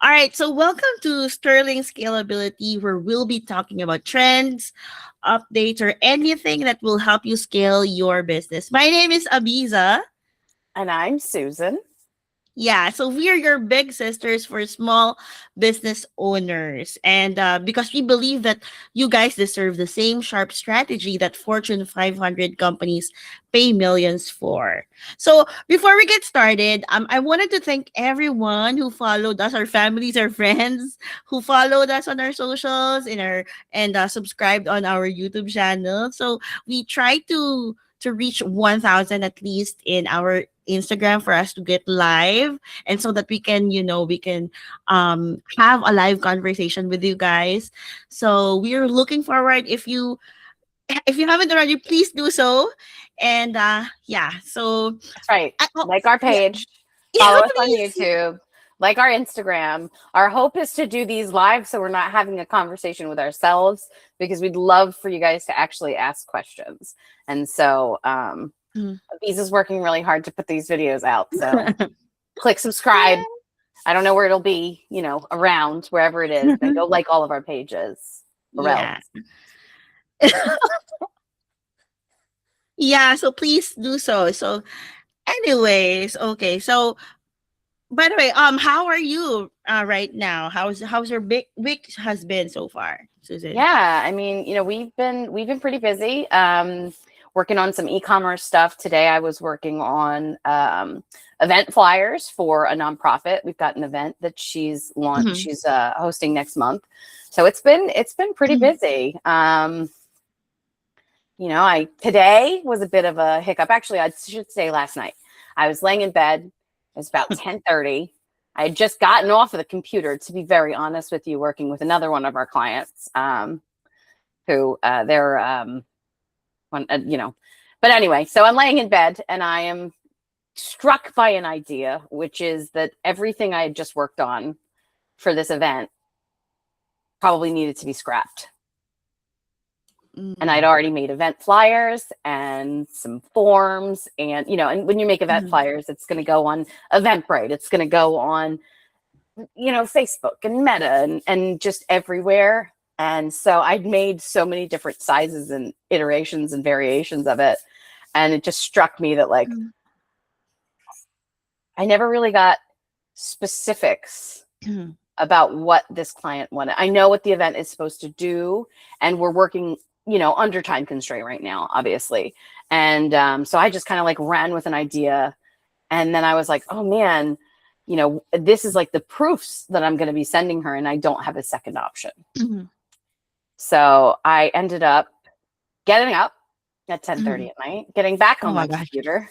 All right, so welcome to Sterling Scalability, where we'll be talking about trends, updates, or anything that will help you scale your business. My name is Ibiza. And I'm Susan. Yeah, so we are your big sisters for small business owners. And because we believe that you guys deserve the same sharp strategy that Fortune 500 companies pay millions for. So before we get started, I wanted to thank everyone who followed us, our families, our friends, who followed us on our socials, in our and subscribed on our YouTube channel. So we try to reach 1,000 at least in our Instagram for us to get live, and so that we can have a live conversation with you guys. So we are looking forward. If you haven't already, please do so. And yeah, so That's right. oh, Like our yeah, page, yeah, follow us on please. YouTube, like our Instagram. Our hope is to do these live so we're not having a conversation with ourselves, because we'd love for you guys to actually ask questions. And so Mm. Abiza's working really hard to put these videos out. So click subscribe. I don't know where it'll be, around wherever it is. And go like all of our pages or else. Yeah. Yeah, so please do so. So anyways, okay. So by the way, how are you right now? How's your big week has been so far, Susan? Yeah, I mean, we've been pretty busy. Working on some e-commerce stuff. Today I was working on event flyers for a nonprofit. We've got an event that she's launched. Mhm. She's hosting next month. So it's been pretty Mhm. busy. Today was a bit of a hiccup. Actually, I should say last night. I was laying in bed. It was about 10:30. I had just gotten off of the computer, to be very honest with you, working with another one of our clients, who they're but anyway, so I'm laying in bed and I am struck by an idea, which is that everything I had just worked on for this event probably needed to be scrapped. And I'd already made event flyers and some forms, and when you make event flyers, it's going to go on Eventbrite, it's going to go on Facebook and Meta and just everywhere. And so I'd made so many different sizes and iterations and variations of it. And it just struck me that I never really got specifics about what this client wanted. I know what the event is supposed to do, and we're working, under time constraint right now, obviously. And so I just kind of ran with an idea. And then I was like, oh man, this is the proofs that I'm going to be sending her, and I don't have a second option. So I ended up getting up at 10:30 at night, getting back on my computer,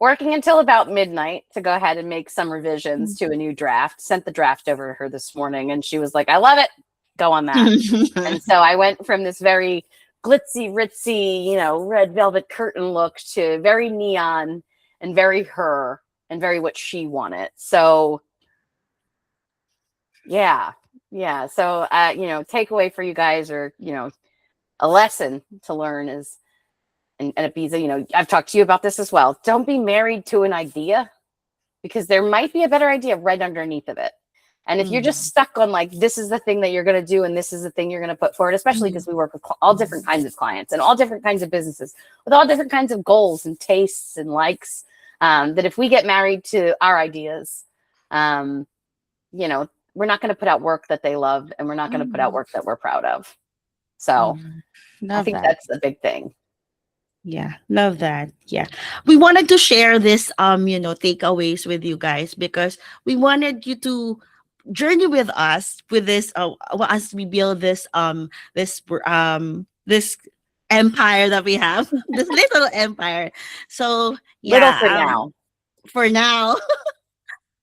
working until about midnight to go ahead and make some revisions to a new draft. Sent the draft over to her this morning, and she was like, I love it. Go on that. And so I went from this very glitzy, ritzy, red velvet curtain look to very neon and very her and very what she wanted. So yeah. So, takeaway for you guys, or, a lesson to learn is, and Ibiza, I've talked to you about this as well. Don't be married to an idea, because there might be a better idea right underneath of it. And if you're just stuck on this is the thing that you're going to do, and this is the thing you're going to put forward, especially because we work with all different kinds of clients and all different kinds of businesses with all different kinds of goals and tastes and likes, that if we get married to our ideas, we're not going to put out work that they love, and we're not going to put out work that we're proud of. So I think that's the big thing. Yeah, love that. Yeah. We wanted to share this takeaways with you guys, because we wanted you to journey with us with this as we build this empire that we have, this little empire. So Little for yeah, now. for now.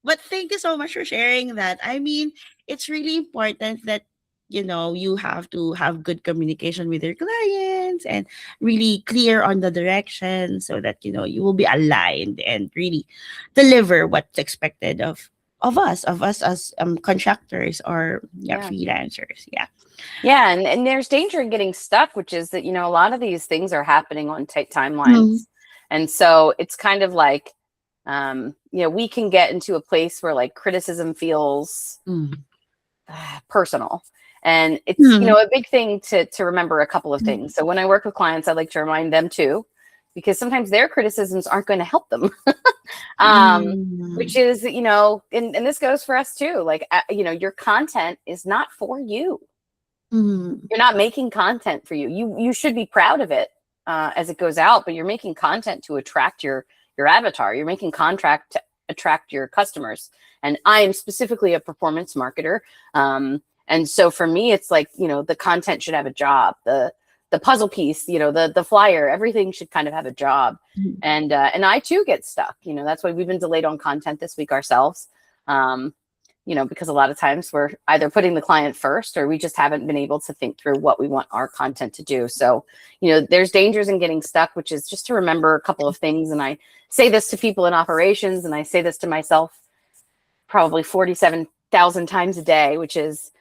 But thank you so much for sharing that. I mean, it's really important that you have to have good communication with your clients and really clear on the direction, so that you will be aligned and really deliver what's expected of us as contractors or freelancers. Yeah, and there's danger in getting stuck, which is that a lot of these things are happening on tight timelines. And so it's kind of like, We can get into a place where like criticism feels Mm. personal. And it's, Mm. a big thing to remember a couple of things. So when I work with clients, I like to remind them too, because sometimes their criticisms aren't going to help them. Which Mm. is, and this goes for us too. Like, your content is not for you. Mm. You're not making content for you. You should be proud of it as it goes out, but you're making content to attract your avatar. You're making contract to attract your customers. And I am specifically a performance marketer. And so for me, it's like, the content should have a job. The puzzle piece, the flyer, everything should kind of have a job. Mm. And I too get stuck. That's why we've been delayed on content this week ourselves. Because a lot of times we're either putting the client first or we just haven't been able to think through what we want our content to do. So, there's dangers in getting stuck, which is just to remember a couple of things. And I say this to people in operations, and I say this to myself probably 47,000 times a day, which is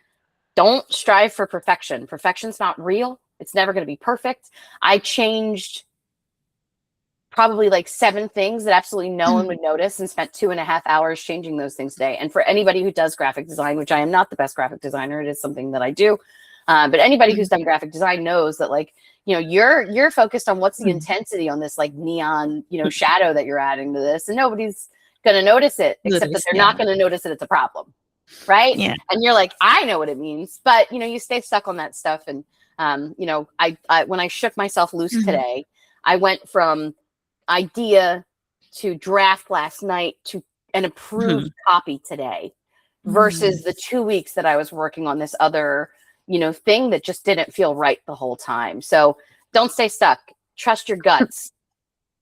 don't strive for perfection. Perfection's not real. It's never going to be perfect. I changed probably like 7 things that absolutely no one would notice and spent 2.5 hours changing those things a day. And for anybody who does graphic design, which I am not the best graphic designer, it is something that I do. But anybody who's done graphic design knows that, like, you're focused on what's the intensity on this like neon, shadow that you're adding to this, and nobody's going to notice it, except that Notice, they're yeah. not going to notice that it's a problem. Right. Yeah. And you're like, I know what it means, but you stay stuck on that stuff. And, I when I shook myself loose today, I went from idea to draft last night to an approved copy today versus the 2 weeks that I was working on this other, thing that just didn't feel right the whole time. So don't stay stuck. Trust your guts.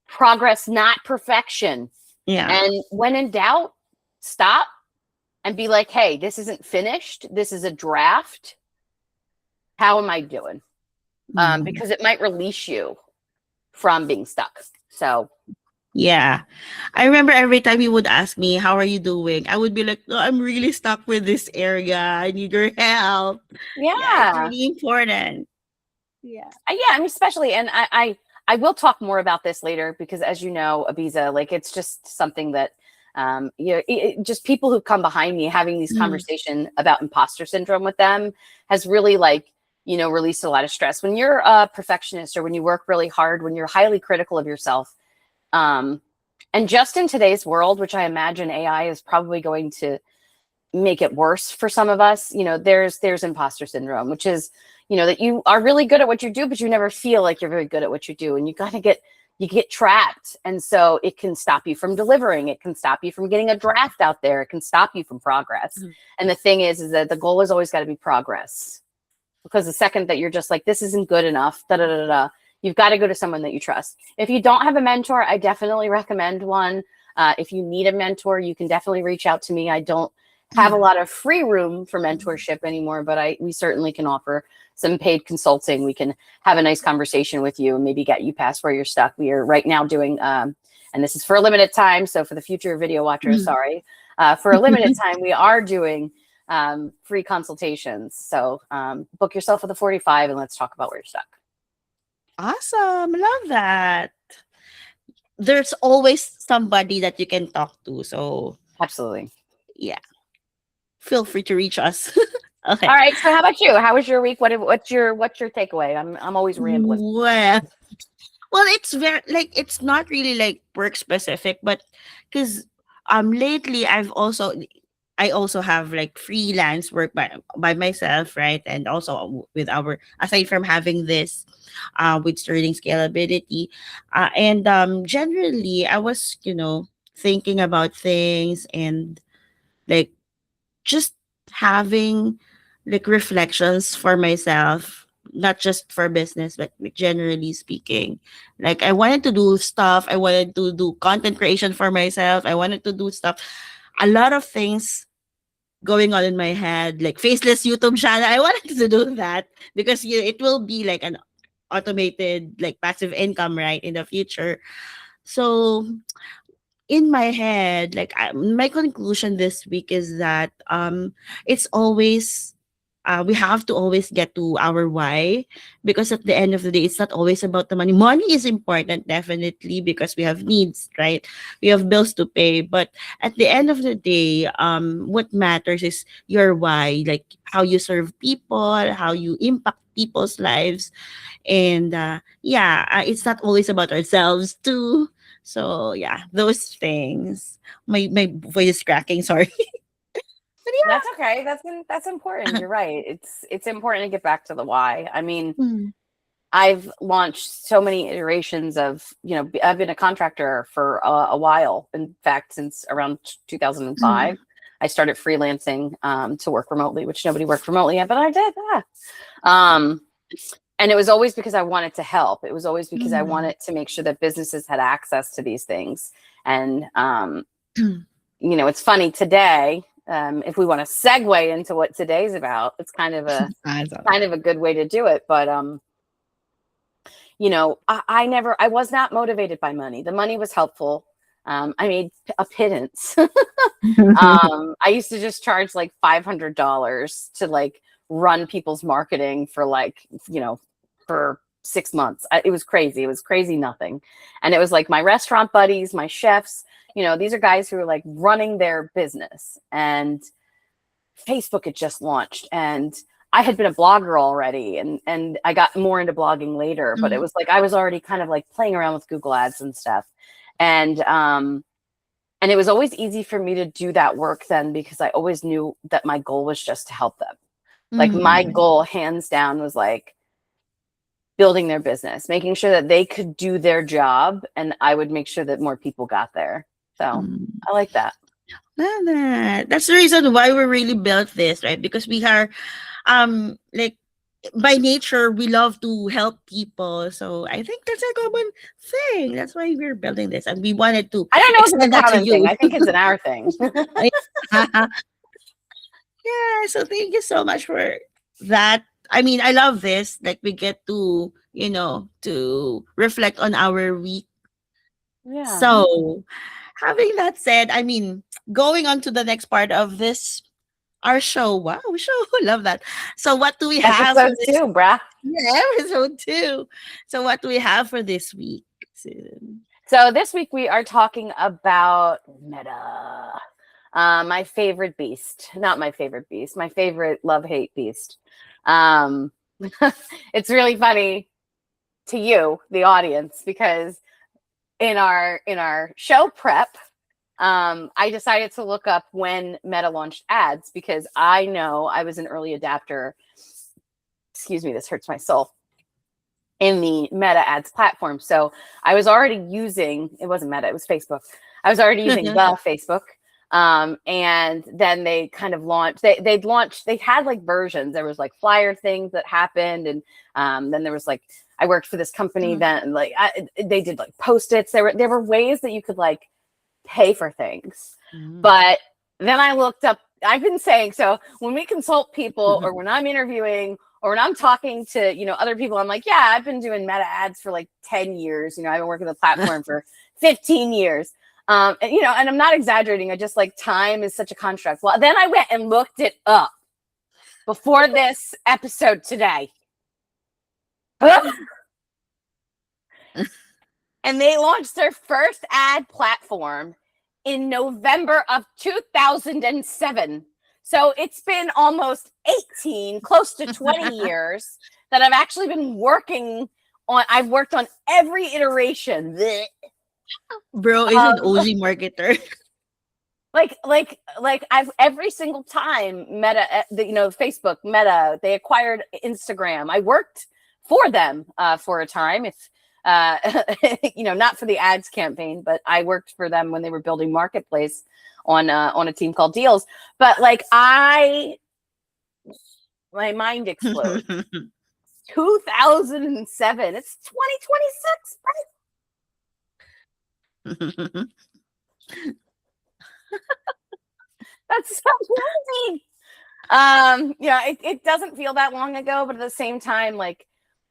Progress, not perfection. Yeah. And when in doubt, stop and be like, hey, this isn't finished. This is a draft. How am I doing? Because it might release you from being stuck. So Yeah. I remember every time you would ask me, how are you doing? I would be like, no, I'm really stuck with this area. I need your help. Yeah, it's yeah. really important. Yeah. Yeah, I mean, especially, and I will talk more about this later because, as you know, Ibiza, like, it's just something that, just people who come behind me having these conversation about imposter syndrome with them has really, like, released a lot of stress. When you're a perfectionist or when you work really hard, when you're highly critical of yourself, and just in today's world, which I imagine AI is probably going to make it worse for some of us, there's imposter syndrome, which is, that you are really good at what you do, but you never feel like you're very good at what you do. And you get trapped. And so it can stop you from delivering. It can stop you from getting a draft out there. It can stop you from progress. And the thing is that the goal has always got to be progress, because the second that you're just like, this isn't good enough, you've got to go to someone that you trust. If you don't have a mentor, I definitely recommend one. If you need a mentor, you can definitely reach out to me. I don't have a lot of free room for mentorship anymore, but we certainly can offer some paid consulting. We can have a nice conversation with you and maybe get you past where you're stuck. We are right now doing, and this is for a limited time, so for the future video watchers, sorry, for a limited time, we are doing free consultations. So book yourself for the 45 and let's talk about where you're stuck. Awesome. Love that. There's always somebody that you can talk to. So, Absolutely. yeah, feel free to reach us. Okay. All right. So how about you? How was your week? What's your takeaway? I'm always rambling. Well, it's very, like, it's not really like work specific, but because lately I also have like freelance work by myself, right? And also with our, aside from having this with Sterling Scalability, and generally I was, thinking about things and, like, just having like reflections for myself, not just for business, but like, generally speaking. Like, I wanted to do stuff. I wanted to do content creation for myself. I wanted to do stuff. A lot of things going on in my head, like faceless YouTube channel. I wanted to do that because it will be like an automated, like, passive income, right, in the future. So in my head, like, my conclusion this week is that it's always we have to always get to our why, because at the end of the day, it's not always about the money. Money is important, definitely, because we have needs, right? We have bills to pay. But at the end of the day, what matters is your why, like how you serve people, how you impact people's lives. And yeah, it's not always about ourselves too. So yeah, those things. My voice is cracking, sorry. But That's okay. That's important. yeah. You're right. It's important to get back to the why. I mean, Mm, I've launched so many iterations of, I've been a contractor for a while. In fact, since around 2005, mm, I started freelancing to work remotely, which nobody worked remotely yet, but I did. Um, and it was always because I wanted to help. It was always because I mm. wanted to make sure that businesses had access to these things. And, it's funny today. If we want to segue into what today's about, it's So, kind of a good way to do it. But I was not motivated by money. The money was helpful. I made a pittance. I used to just charge like $500 to like run people's marketing for for 6 months. It was crazy. It was crazy nothing. And it was like my restaurant buddies, my chefs, these are guys who are like running their business, and Facebook had just launched, and I had been a blogger already, and I got more into blogging later, but it mm, was like I was already kind of like playing around with Google Ads and stuff. And it was always easy for me to do that work then, because I always knew that my goal was just to help them. Like my mm, goal hands down was like building their business, making sure that they could do their job, and I would make sure that more people got there. So mm. I like that. Love that. That's the reason why we really built this, right? Because we are like by nature we love to help people. So I think that's a common thing. That's why we're building this, and we wanted to I don't know if it's extend a that to common thing. you. I think it's an our thing. Yeah, so thank you so much for that. I mean, I love this. Like we get to, to reflect on our week. Yeah. So, having that said, I mean, going on to the next part of this our show. Wow, show. Love that. So, what do we have for Episode this? 2, bruh. Yeah, episode 2. So, what do we have for this week, Susan? So this week we are talking about Meta. My favorite beast. Not my favorite beast. My favorite love-hate beast. Um, it's really funny to you, the audience, because in our show prep, I decided to look up when Meta launched ads, because I know I was an early adapter. Excuse me, this hurts my soul. In the Meta ads platform. So I was already using, it wasn't Meta, it was Facebook. I was already using the Facebook. And then they kind of launched, they had like versions. There was like flyer things that happened. And then there was like, I worked for this company then, like they did like Post-its. There were ways that you could like pay for things. Mm. But then I looked up, I've been saying, so when we consult people, or when I'm interviewing, or when I'm talking to, other people, I'm like, yeah, I've been doing Meta ads for like 10 years. I've been working the platform for 15 years. And I'm not exaggerating. I just like time is such a construct. Well, then I went and looked it up before this episode today. And they launched their first ad platform in November of 2007. So it's been almost 18, close to 20 years that I've actually been working on. I've worked on every iteration. Bro is an OG marketer. Like I've every single time Meta, Facebook, Meta, they acquired Instagram. I worked for them for a time. If not for the ads campaign, but I worked for them when they were building Marketplace on a team called Deals. But like my mind explodes. 2007. It's 2026. That's so crazy. It doesn't feel that long ago, but at the same time, like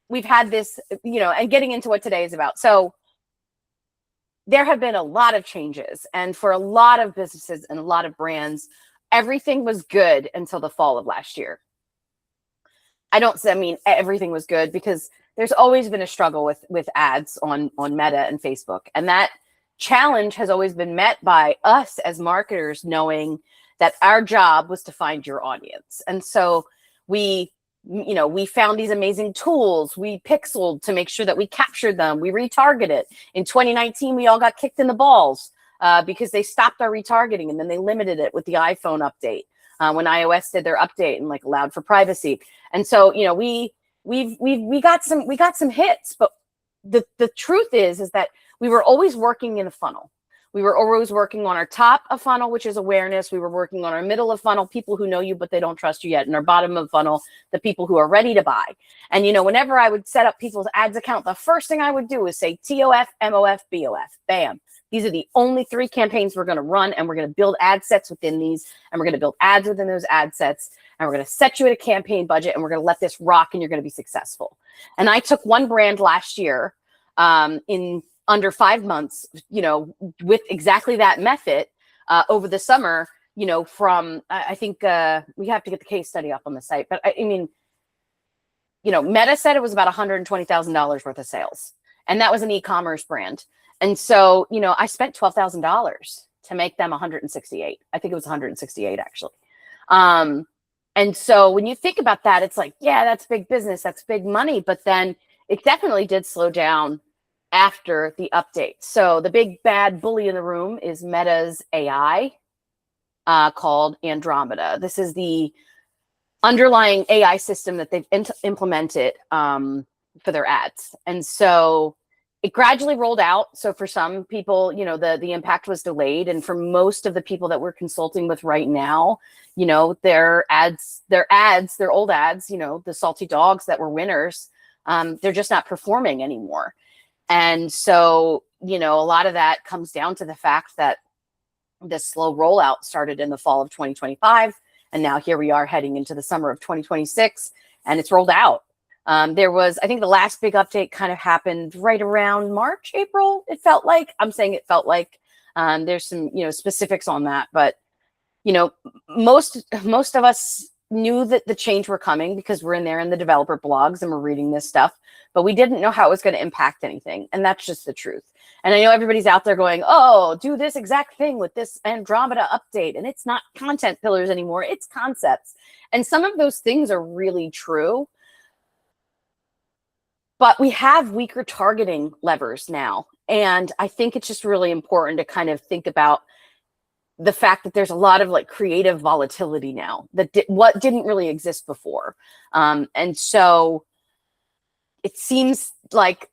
we've had this, and getting into what today is about. So there have been a lot of changes, and for a lot of businesses and a lot of brands, everything was good until the fall of last year. I mean, everything was good, because there's always been a struggle with ads on Meta and Facebook. And that challenge has always been met by us as marketers, knowing that our job was to find your audience. And so we found these amazing tools. We pixeled to make sure that we captured them. We retargeted. In 2019, we all got kicked in the balls because they stopped our retargeting, and then they limited it with the iPhone update when iOS did their update and like allowed for privacy. And so, we got some hits, but the truth is that we were always working in a funnel. We were always working on our top of funnel, which is awareness. We were working on our middle of funnel, people who know you, but they don't trust you yet. And our bottom of funnel, the people who are ready to buy. And, whenever I would set up people's ads account, the first thing I would do is say TOF, MOF, BOF. Bam. These are the only 3 campaigns we're going to run, and we're going to build ad sets within these, and we're going to build ads within those ad sets, and we're going to set you at a campaign budget, and we're going to let this rock, and you're going to be successful. And I took one brand last year in under 5 months, with exactly that method over the summer, from, I think we have to get the case study up on the site, but I mean, Meta said it was about $120,000 worth of sales, and that was an e-commerce brand. And so, I spent $12,000 to make them 168. I think it was 168 actually. And so when you think about that, it's like, yeah, that's big business, that's big money, but then it definitely did slow down after the update. So the big bad bully in the room is Meta's AI called Andromeda. This is the underlying AI system that they've implemented for their ads. And so it gradually rolled out. So for some people, the impact was delayed. And for most of the people that we're consulting with right now, their old ads, the salty dogs that were winners, they're just not performing anymore. And so, a lot of that comes down to the fact that this slow rollout started in the fall of 2025. And now here we are heading into the summer of 2026, and it's rolled out. There was, I think the last big update kind of happened right around March, April. It felt like, I'm saying it felt like, there's some, specifics on that, but, most of us knew that the change were coming because we're in there in the developer blogs and we're reading this stuff, but we didn't know how it was going to impact anything. And that's just the truth. And I know everybody's out there going, oh, do this exact thing with this Andromeda update. And it's not content pillars anymore, it's concepts. And some of those things are really true. But we have weaker targeting levers now. And I think it's just really important to kind of think about the fact that there's a lot of like creative volatility now that what didn't really exist before. And so it seems like,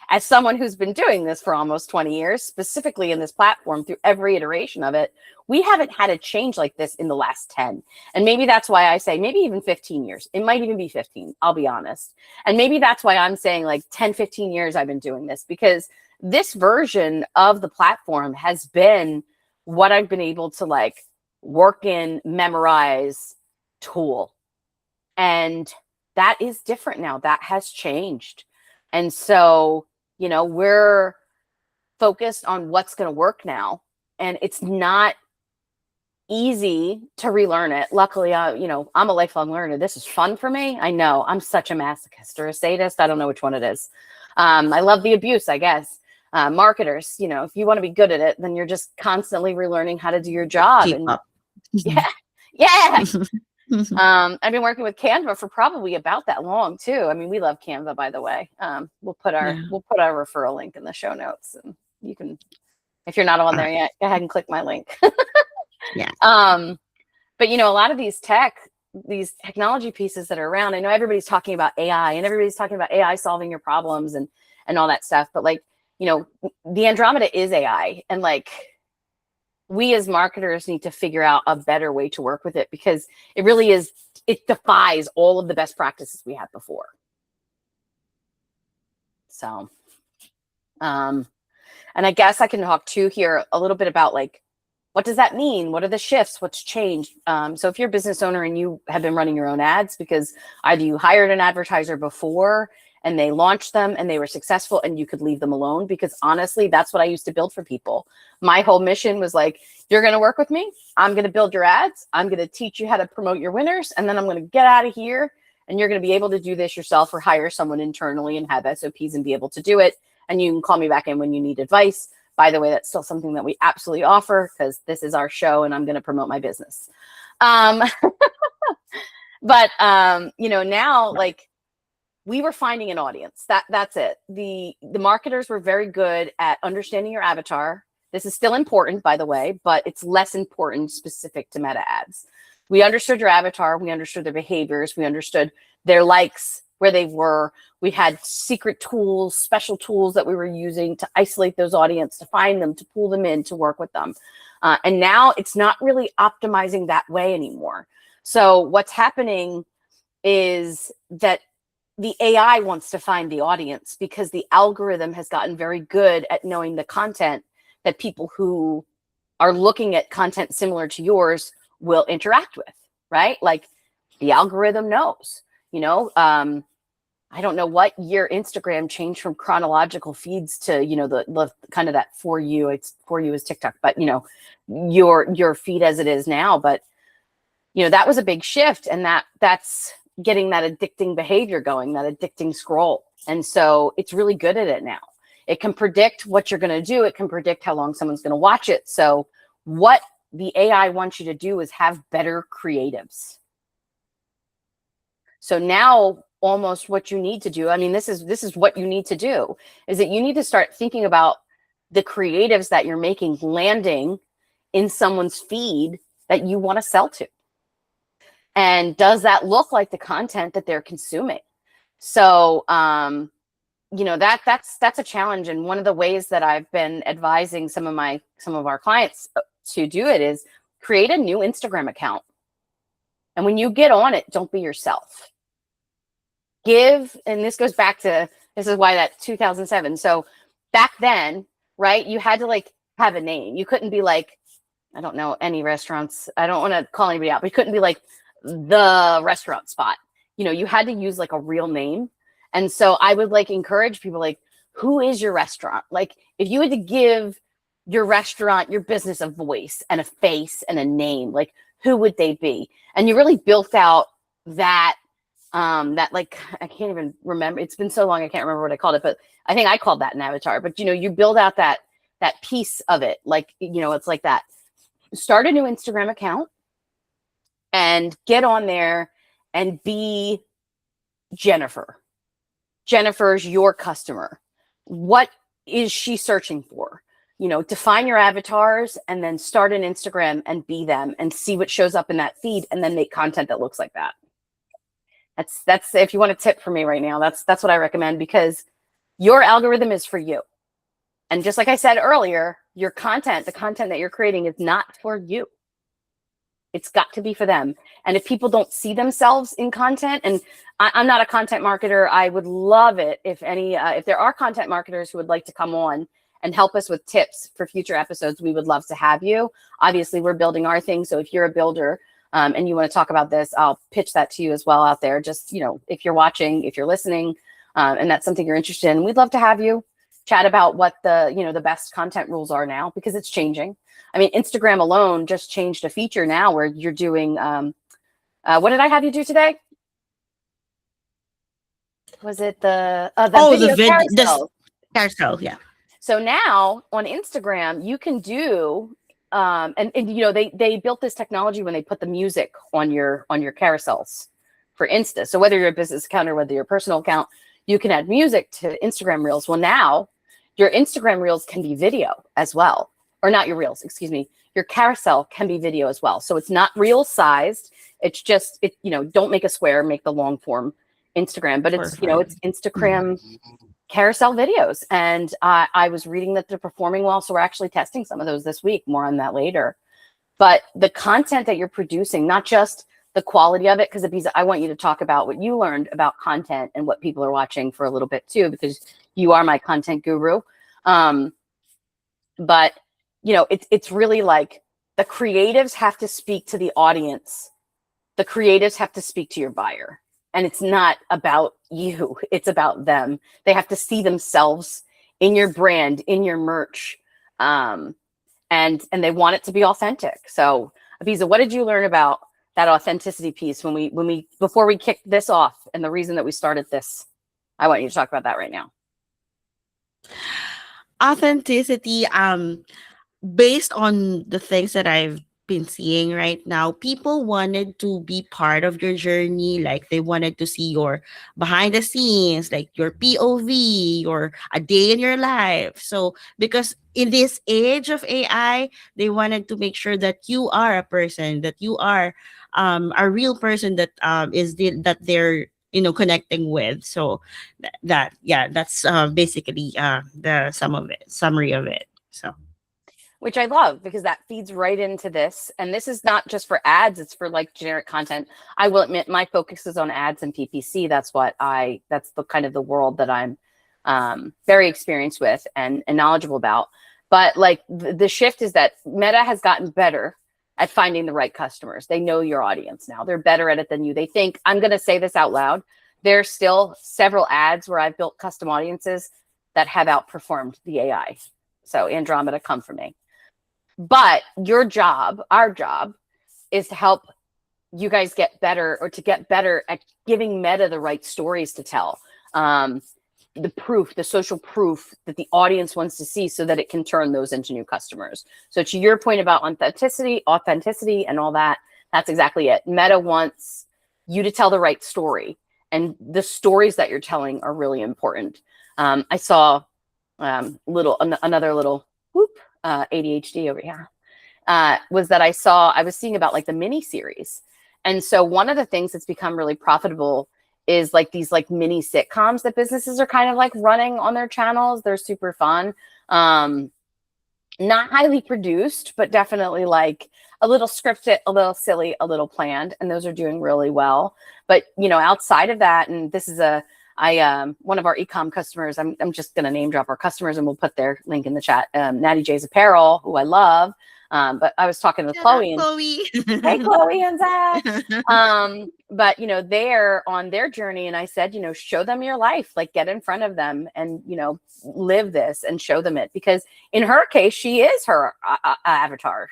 as someone who's been doing this for almost 20 years, specifically in this platform through every iteration of it, we haven't had a change like this in the last 10. And maybe that's why I say maybe even 15 years. It might even be 15, I'll be honest. And maybe that's why I'm saying like 10, 15 years I've been doing this, because this version of the platform has been what I've been able to like work in, memorize, tool. And that is different now. That has changed. And so, we're focused on what's going to work now. And it's not easy to relearn it. Luckily, I'm a lifelong learner. This is fun for me. I know I'm such a masochist or a sadist. I don't know which one it is. I love the abuse, I guess. Marketers, if you want to be good at it, then you're just constantly relearning how to do your job. Keep and up. yeah. I've been working with Canva for probably about that long too. I mean, we love Canva, by the way. We'll put our referral link in the show notes, and you can, if you're not on there yet, go ahead and click my link. Yeah. But a lot of these technology pieces that are around, I know everybody's talking about AI and everybody's talking about AI solving your problems and all that stuff. But like, the Andromeda is AI, and like, we as marketers need to figure out a better way to work with it, because it really is, it defies all of the best practices we had before. So, and I guess I can talk too here a little bit about like, what does that mean? What are the shifts? What's changed? So if you're a business owner and you have been running your own ads because either you hired an advertiser before and they launched them and they were successful, and you could leave them alone, because honestly, that's what I used to build for people. My whole mission was like, you're going to work with me. I'm going to build your ads. I'm going to teach you how to promote your winners. And then I'm going to get out of here, and you're going to be able to do this yourself or hire someone internally and have SOPs and be able to do it. And you can call me back in when you need advice. By the way, that's still something that we absolutely offer, because this is our show and I'm going to promote my business. But, now, like, we were finding an audience. That's it. The marketers were very good at understanding your avatar. This is still important, by the way, but it's less important specific to Meta ads. We understood your avatar. We understood their behaviors. We understood their likes, where they were. We had secret tools, special tools that we were using to isolate those audience, to find them, to pull them in, to work with them. And now it's not really optimizing that way anymore. So what's happening is that the AI wants to find the audience, because the algorithm has gotten very good at knowing the content that people who are looking at content similar to yours will interact with, right? Like, the algorithm knows, I don't know what year Instagram changed from chronological feeds to, the kind of that for you. It's for you is TikTok, but your feed as it is now. But that was a big shift, and that's getting that addicting behavior going, that addicting scroll. And so it's really good at it now. It can predict what you're going to do. It can predict how long someone's going to watch it. So what the AI wants you to do is have better creatives. So now almost what you need to do, I mean, this is what you need to do, is that you need to start thinking about the creatives that you're making landing in someone's feed that you want to sell to. And does that look like the content that they're consuming? So, that's a challenge. And one of the ways that I've been advising some of our clients to do it is create a new Instagram account. And when you get on it, don't be yourself. And this goes back to, this is why that 2007. So back then, right, you had to like have a name. You couldn't be like, I don't know any restaurants. I don't want to call anybody out, but you couldn't be like the restaurant spot. You had to use like a real name. And so I would like encourage people, like, who is your restaurant? Like, if you had to give your restaurant, your business, a voice and a face and a name, like, who would they be? And you really built out that like, I can't even remember. It's been so long, I can't remember what I called it, but I think I called that an avatar. But you build out that piece of it. Like, it's like that. Start a new Instagram account and get on there and be Jennifer. Jennifer's your customer. What is she searching for? Define your avatars and then start an Instagram and be them and see what shows up in that feed, and then make content that looks like that. That's if you want a tip from me right now, that's what I recommend, because your algorithm is for you. And just like I said earlier, your content, the content that you're creating, is not for you. It's got to be for them. And if people don't see themselves in content, and I'm not a content marketer, I would love it if there are content marketers who would like to come on and help us with tips for future episodes, we would love to have you. Obviously, we're building our thing. So if you're a builder and you want to talk about this, I'll pitch that to you as well out there. Just, if you're watching, if you're listening, and that's something you're interested in, we'd love to have you chat about what the best content rules are now, because it's changing. I mean, Instagram alone just changed a feature now where you're doing, what did I have you do today? Was it the carousel? Carousel, yeah. So now on Instagram, you can do, they built this technology when they put the music on your carousels for Insta. So whether you're a business account or whether you're a personal account, you can add music to Instagram Reels. Well, now your Instagram Reels can be video as well. Or not your Reels, excuse me. Your carousel can be video as well. So it's not reel sized. It's just, don't make a square, make the long form Instagram. But it's, it's Instagram carousel videos. And I was reading that they're performing well. So we're actually testing some of those this week. More on that later. But the content that you're producing, not just the quality of it, because Ibiza, I want you to talk about what you learned about content and what people are watching for a little bit too, because you are my content guru. But it's really like the creatives have to speak to the audience. The creatives have to speak to your buyer. And it's not about you, it's about them. They have to see themselves in your brand, in your merch. And they want it to be authentic. So Ibiza, what did you learn about that authenticity piece before we kicked this off, and the reason that we started this? I want you to talk about that right now. Authenticity, based on the things that I've been seeing right now, people wanted to be part of your journey. Like they wanted to see your behind the scenes, like your POV, or a day in your life. So because in this age of AI, they wanted to make sure that you are a person, that you are a real person that that they're connecting with. So that's basically the summary of it. So Which I love, because that feeds right into this. And this is not just for ads, it's for like generic content. I will admit my focus is on ads and PPC. That's the kind of the world that I'm very experienced with and knowledgeable about. But like the shift is that Meta has gotten better at finding the right customers. They know your audience now. They're better at it than you. They think, I'm going to say this out loud, there's still several ads where I've built custom audiences that have outperformed the AI. So Andromeda, come for me. But your job, our job, is to help you guys get better, or to get better at giving Meta the right stories to tell. The proof, the social proof that the audience wants to see, so that it can turn those into new customers. So to your point about authenticity and all that, that's exactly it. Meta wants you to tell the right story, and the stories that you're telling are really important. I saw another little ADHD over here, was that I was seeing about like the mini series. And so one of the things that's become really profitable is like these like mini sitcoms that businesses are kind of like running on their channels. They're super fun. Not highly produced, but definitely like a little scripted, a little silly, a little planned. And those are doing really well. But, outside of that, and this is one of our ecom customers, I'm just going to name drop our customers, and we'll put their link in the chat. Natty J's Apparel, who I love. But I was talking with Chloe, and hey, Chloe and Zach. But they're on their journey, and I said, show them your life, like get in front of them and live this and show them it, because in her case, she is her avatar.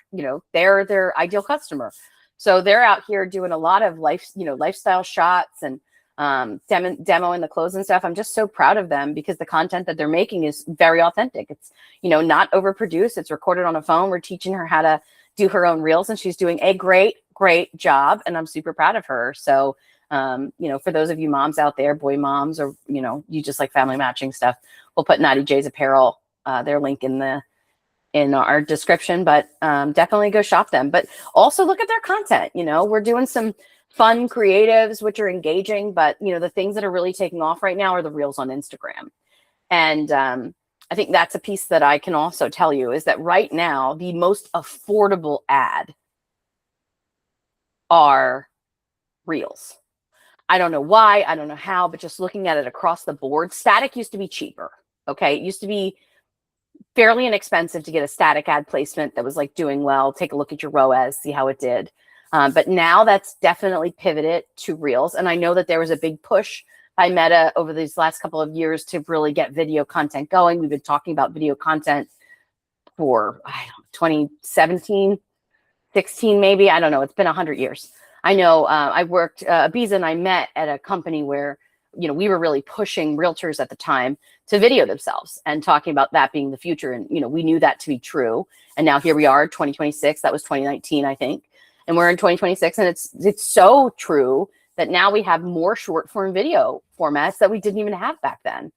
They're their ideal customer, so they're out here doing a lot of lifestyle shots and demoing the clothes and stuff. I'm just so proud of them, because the content that they're making is very authentic. It's not overproduced. It's recorded on a phone. We're teaching her how to do her own reels, and she's doing a great job, and I'm super proud of her. So for those of you moms out there, boy moms, or you just like family matching stuff, we'll put Natty J's Apparel, their link in our description, but definitely go shop them. But also look at their content. We're doing some fun creatives, which are engaging, but the things that are really taking off right now are the reels on Instagram. And I think that's a piece that I can also tell you, is that right now the most affordable ad are reels. I don't know why, I don't know how, but just looking at it across the board, static used to be cheaper. Okay, it used to be fairly inexpensive to get a static ad placement that was like doing well. Take a look at your ROAS, see how it did. But now that's definitely pivoted to reels. And I know that there was a big push by Meta over these last couple of years to really get video content going. We've been talking about video content for 2017, 16, maybe. I don't know. It's been 100 years. I know I worked, Ibiza and I met at a company where, we were really pushing realtors at the time to video themselves and talking about that being the future. And, we knew that to be true. And now here we are, 2026. That was 2019, I think. And we're in 2026, and it's so true that now we have more short form video formats that we didn't even have back then.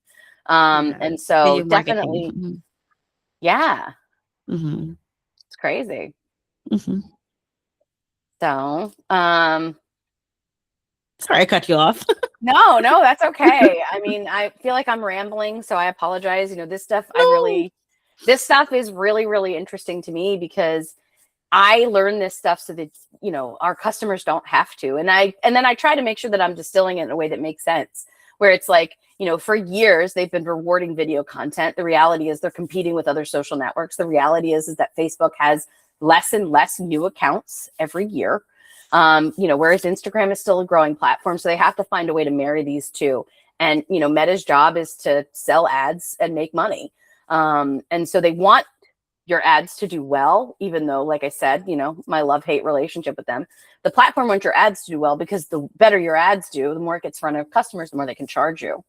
And so Video definitely, marketing. yeah, Mm-hmm. it's crazy. Mm-hmm. So, Sorry, I cut you off. no, that's okay. I mean, I feel like I'm rambling, so I apologize. This stuff, this stuff is really, really interesting to me, because I learn this stuff so that, our customers don't have to. And then I try to make sure that I'm distilling it in a way that makes sense, where it's like, for years they've been rewarding video content. The reality is they're competing with other social networks. The reality is that Facebook has less and less new accounts every year. Whereas Instagram is still a growing platform. So they have to find a way to marry these two. And, Meta's job is to sell ads and make money. And so they want your ads to do well, even though, like I said, my love-hate relationship with them. The platform wants your ads to do well because the better your ads do, the more it gets in front of customers, the more they can charge you.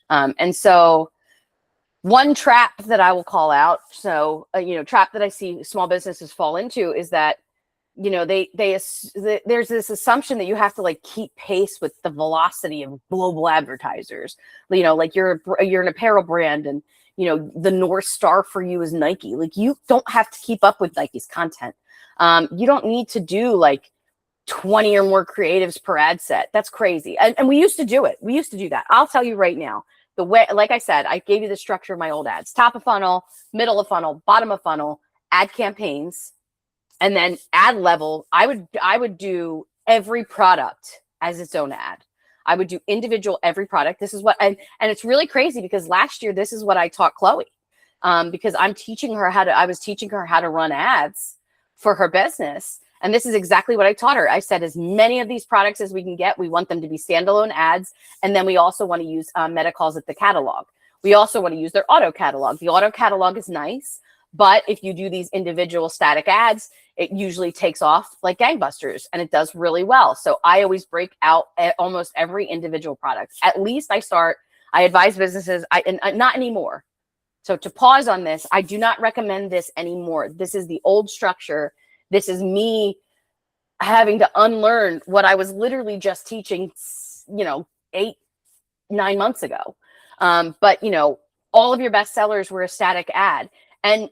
And so one trap that I will call out, trap that I see small businesses fall into is that, there's this assumption that you have to like keep pace with the velocity of global advertisers. Like you're an apparel brand, and the North Star for you is Nike. Like, you don't have to keep up with Nike's content. You don't need to do like 20 or more creatives per ad set. That's crazy. And we used to do it. We used to do that. I'll tell you right now, the way, like I said, I gave you the structure of my old ads: top of funnel, middle of funnel, bottom of funnel, ad campaigns. And then ad level, I would do every product as its own ad. I would do individual every product. This is what, and it's really crazy because last year, this is what I taught Chloe, because I was teaching her how to run ads for her business. And this is exactly what I taught her. I said, as many of these products as we can get, we want them to be standalone ads. And then we also want to use, Meta calls it the catalog. We also want to use their auto catalog. The auto catalog is nice, but if you do these individual static ads, it usually takes off like gangbusters, and it does really well. So I always break out almost every individual product. At least I advise businesses, not anymore. So to pause on this, I do not recommend this anymore. This is the old structure. This is me having to unlearn what I was literally just teaching, 8-9 months ago. But all of your best sellers were a static ad. And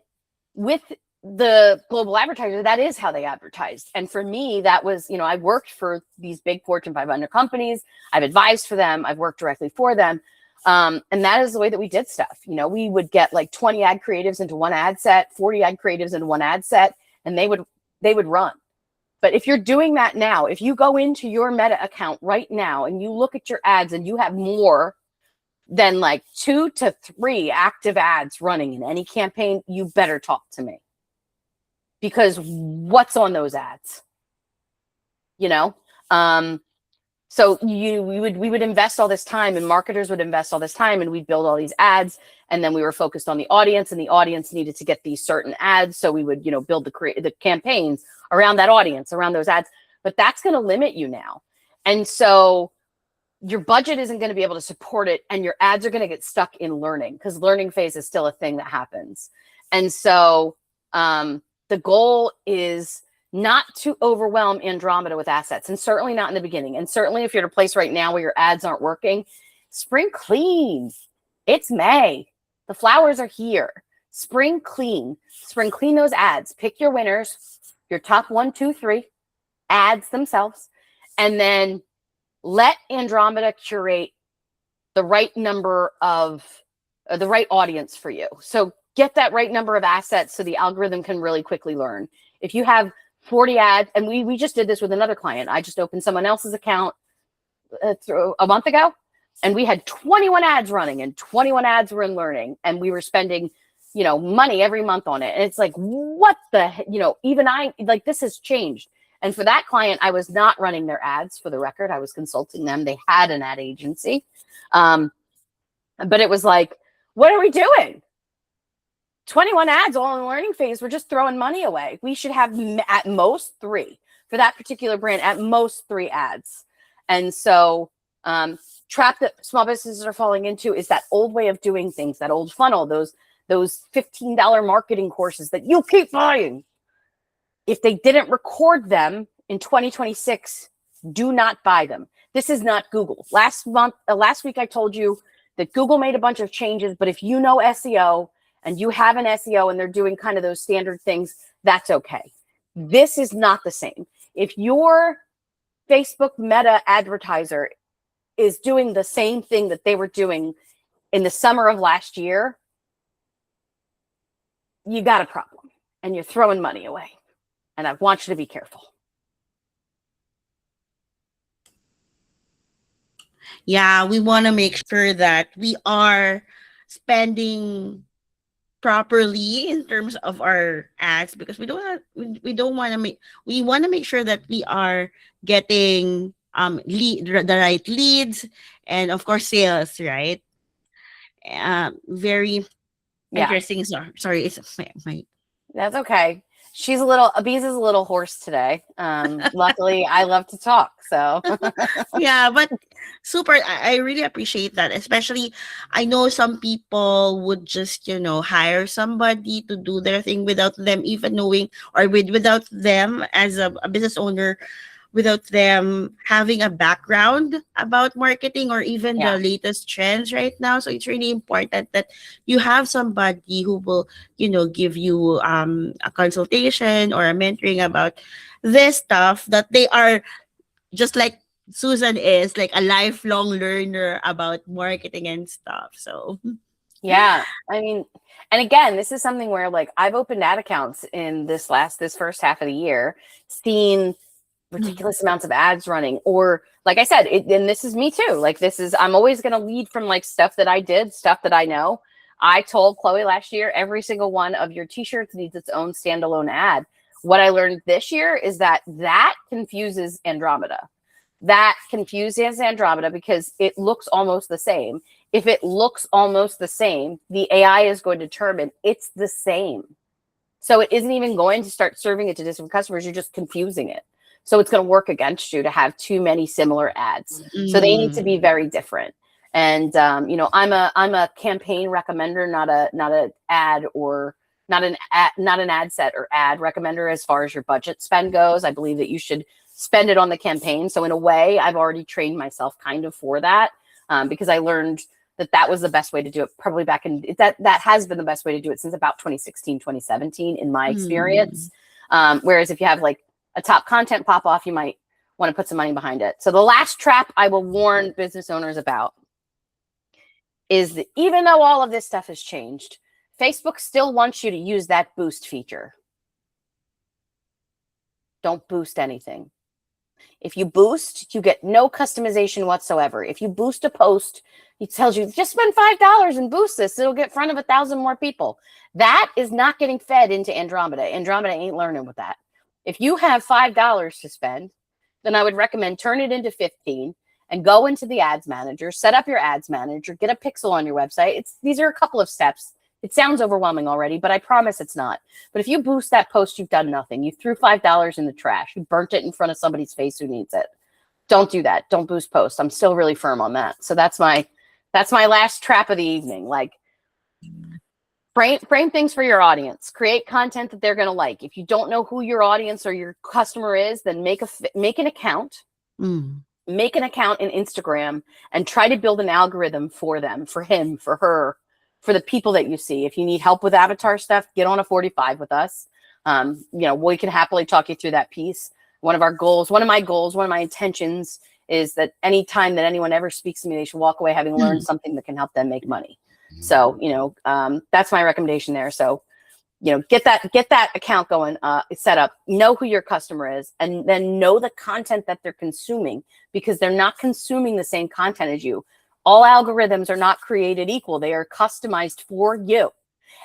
with the global advertiser, that is how they advertised. And for me, that was, I worked for these big Fortune 500 companies. I've advised for them. I've worked directly for them. And that is the way that we did stuff. We would get like 20 ad creatives into one ad set, 40 ad creatives into one ad set, and they would run. But if you're doing that now, if you go into your Meta account right now and you look at your ads and you have more than like 2 to 3 active ads running in any campaign, you better talk to me. Because what's on those ads? So we would invest all this time, and marketers would invest all this time, and we'd build all these ads, and then we were focused on the audience, and the audience needed to get these certain ads. So we would, build the campaigns around that audience, around those ads. But that's going to limit you now. And so your budget isn't going to be able to support it, and your ads are going to get stuck in learning, because learning phase is still a thing that happens. And so the goal is not to overwhelm Andromeda with assets, and certainly not in the beginning. And certainly if you're at a place right now where your ads aren't working, spring clean. It's May. The flowers are here. Spring clean those ads. Pick your winners, your top 1, 2, 3 ads themselves, and then let Andromeda curate the right number of the right audience for you. So get that right number of assets so the algorithm can really quickly learn. If you have 40 ads, and we just did this with another client. I just opened someone else's account a month ago, and we had 21 ads running, and 21 ads were in learning, and we were spending, money every month on it. And it's like, what the, even I, like, this has changed. And for that client, I was not running their ads, for the record. I was consulting them. They had an ad agency. But it was like, what are we doing? 21 ads all in the learning phase. We're just throwing money away. We should have at most 3 for that particular brand, at most 3 ads. And so trap that small businesses are falling into is that old way of doing things, that old funnel, those $15 marketing courses that you keep buying. If they didn't record them in 2026, do not buy them. This is not Google. Last week I told you that Google made a bunch of changes, but if you know SEO and you have an SEO and they're doing kind of those standard things, that's okay. This is not the same. If your Facebook Meta advertiser is doing the same thing that they were doing in the summer of last year, you got a problem and you're throwing money away. And I want you to be careful. Yeah, we want to make sure that we are spending properly in terms of our ads, because we don't want to make, we want to make sure that we are getting the right leads, and of course sales, right? Very Yeah, interesting. Sorry, it's my that's okay. Ibiza's a little hoarse today. Luckily, I love to talk, so yeah, but super. I really appreciate that. Especially, I know some people would just, hire somebody to do their thing without them even knowing, or without them as a business owner, without them having a background about marketing or even the yeah. latest trends right now. So it's really important that you have somebody who will, give you a consultation or a mentoring about this stuff, that they are just like Susan is like a lifelong learner about marketing and stuff. So Yeah. I mean, and again, this is something where like I've opened ad accounts in this first half of the year, seen ridiculous amounts of ads running, or like I said, and this is me too. Like I'm always going to lead from like stuff that I did, stuff that I know. I told Chloe last year, every single one of your t-shirts needs its own standalone ad. What I learned this year is that confuses Andromeda. That confuses Andromeda because it looks almost the same. If it looks almost the same, the AI is going to determine it's the same. So it isn't even going to start serving it to different customers. You're just confusing it. So it's going to work against you to have too many similar ads. So they need to be very different. And I'm a campaign recommender, not an ad or not an ad set or ad recommender as far as your budget spend goes. I believe that you should spend it on the campaign. So in a way, I've already trained myself kind of for that, because I learned that was the best way to do it, probably back in that has been the best way to do it since about 2016, 2017 in my experience. Whereas if you have like a top content pop off, you might want to put some money behind it. So the last trap I will warn business owners about is that even though all of this stuff has changed, Facebook still wants you to use that boost feature. Don't boost anything. If you boost, you get no customization whatsoever. If you boost a post, it tells you, just spend $5 and boost this. It'll get in front of 1,000 more people. That is not getting fed into Andromeda. Andromeda ain't learning with that. If you have $5 to spend, then I would recommend turn it into 15 and go into the ads manager, set up your ads manager, get a pixel on your website. These are a couple of steps. It sounds overwhelming already, but I promise it's not. But if you boost that post, you've done nothing. You threw $5 in the trash. You burnt it in front of somebody's face who needs it. Don't do that. Don't boost posts. I'm still really firm on that. So that's my last trap of the evening. Like, frame things for your audience. Create content that they're going to like. If you don't know who your audience or your customer is, then make an account. Make an account in Instagram and try to build an algorithm for them, for him, for her, for the people that you see. If you need help with avatar stuff, get on a 45 with us. We can happily talk you through that piece. One of my intentions is that anytime that anyone ever speaks to me, they should walk away having learned something that can help them make money. So, that's my recommendation there. So, get that account going, set up, know who your customer is, and then know the content that they're consuming, because they're not consuming the same content as you. All algorithms are not created equal. They are customized for you.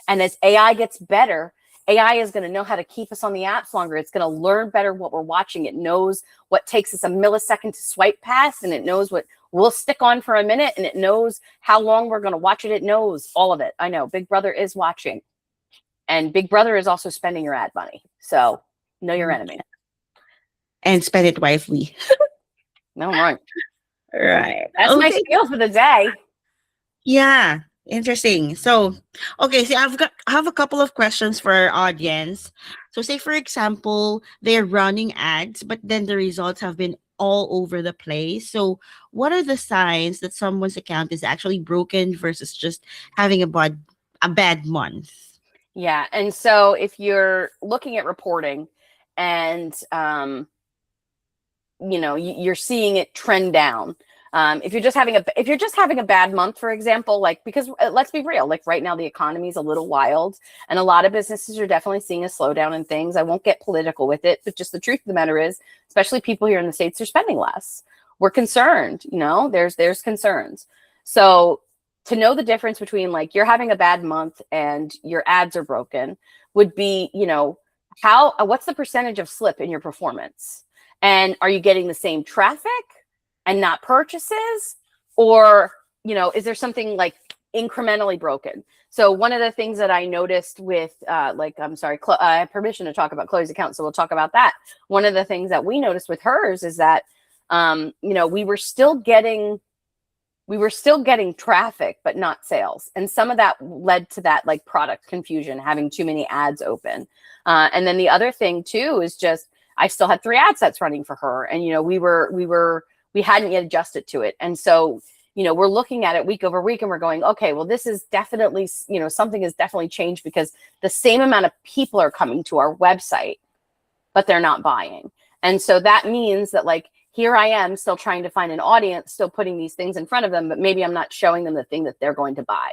And as AI gets better, AI is going to know how to keep us on the apps longer. It's going to learn better what we're watching. It knows what takes us a millisecond to swipe past, and it knows what we'll stick on for a minute, and it knows how long we're going to watch it. It knows all of it. I know Big Brother is watching, and Big Brother is also spending your ad money. So know your enemy. And spend it wisely. No, right. Right. That's my spiel for the day. Yeah. Interesting. So, okay, so I have a couple of questions for our audience. So, say for example, they're running ads, but then the results have been all over the place. So, what are the signs that someone's account is actually broken versus just having a bad month? Yeah, and so if you're looking at reporting and you're seeing it trend down. If you're just having a bad month, for example, like, because let's be real, like right now the economy is a little wild, and a lot of businesses are definitely seeing a slowdown in things. I won't get political with it, but just the truth of the matter is, especially people here in the States are spending less. We're concerned, there's concerns. So to know the difference between like you're having a bad month and your ads are broken would be, you know, how what's the percentage of slip in your performance? And are you getting the same traffic and not purchases? Or, you know, is there something like incrementally broken? So one of the things that I noticed with I'm sorry, I have permission to talk about Chloe's account, so we'll talk about that. One of the things that we noticed with hers is that you know, we were still getting traffic, but not sales. And some of that led to that like product confusion, having too many ads open. And then the other thing too is just, I still had 3 ad sets running for her. And, you know, we hadn't yet adjusted to it. And so, you know, we're looking at it week over week and we're going, okay, well, this is definitely, you know, something has definitely changed because the same amount of people are coming to our website, but they're not buying. And so that means that like, here I am still trying to find an audience, still putting these things in front of them, but maybe I'm not showing them the thing that they're going to buy.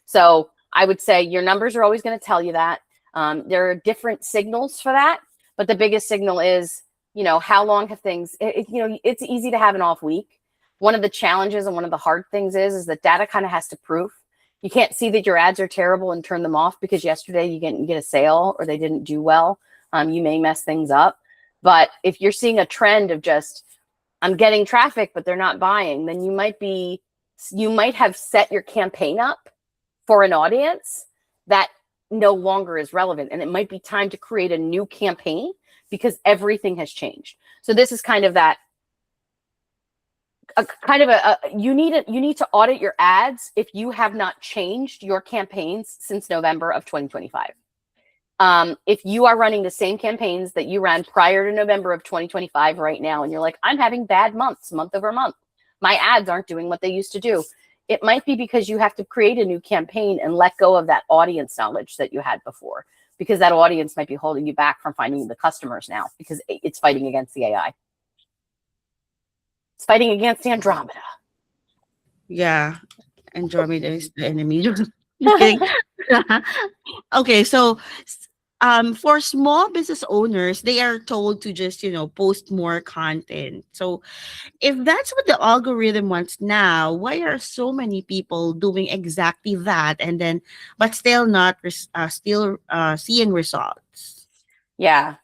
So I would say your numbers are always going to tell you that. There are different signals for that, but the biggest signal is, you know, how long have things, you know, it's easy to have an off week. One of the challenges and one of the hard things is that data kind of has to prove. You can't see that your ads are terrible and turn them off because yesterday you get a sale or they didn't do well. You may mess things up. But if you're seeing a trend of just, I'm getting traffic, but they're not buying, then you might have set your campaign up for an audience that no longer is relevant. And it might be time to create a new campaign because everything has changed. So this is kind of that, you need to audit your ads if you have not changed your campaigns since November of 2025. If you are running the same campaigns that you ran prior to November of 2025 right now, and you're like, I'm having bad months, month over month, my ads aren't doing what they used to do. It might be because you have to create a new campaign and let go of that audience knowledge that you had before, because that audience might be holding you back from finding the customers now because it's fighting against the AI. It's fighting against the Andromeda. Yeah, Andromeda is the enemy. Just kidding. Okay, so for small business owners, they are told to just, you know, post more content. So if that's what the algorithm wants now, why are so many people doing exactly that and then but still not seeing results? Yeah.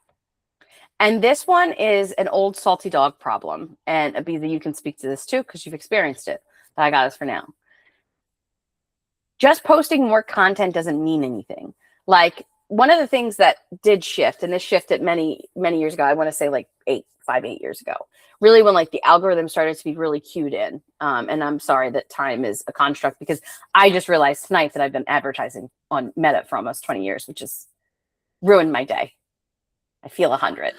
And this one is an old salty dog problem. And Ibiza, you can speak to this too because you've experienced it. But I got this for now. Just posting more content doesn't mean anything. Like one of the things that did shift, and this shifted many, many years ago, I want to say like 8 years ago, really when like the algorithm started to be really cued in. And I'm sorry that time is a construct because I just realized tonight that I've been advertising on Meta for almost 20 years, which has ruined my day. I feel 100.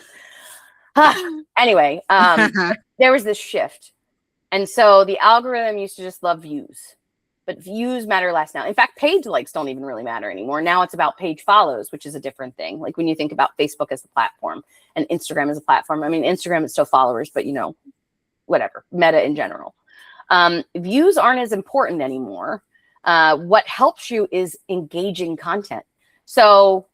Anyway, there was this shift. And so the algorithm used to just love views. But views matter less now. In fact, page likes don't even really matter anymore. Now it's about page follows, which is a different thing. Like when you think about Facebook as a platform and Instagram as a platform. I mean, Instagram is still followers, but you know, whatever, Meta in general. Views aren't as important anymore. What helps you is engaging content. So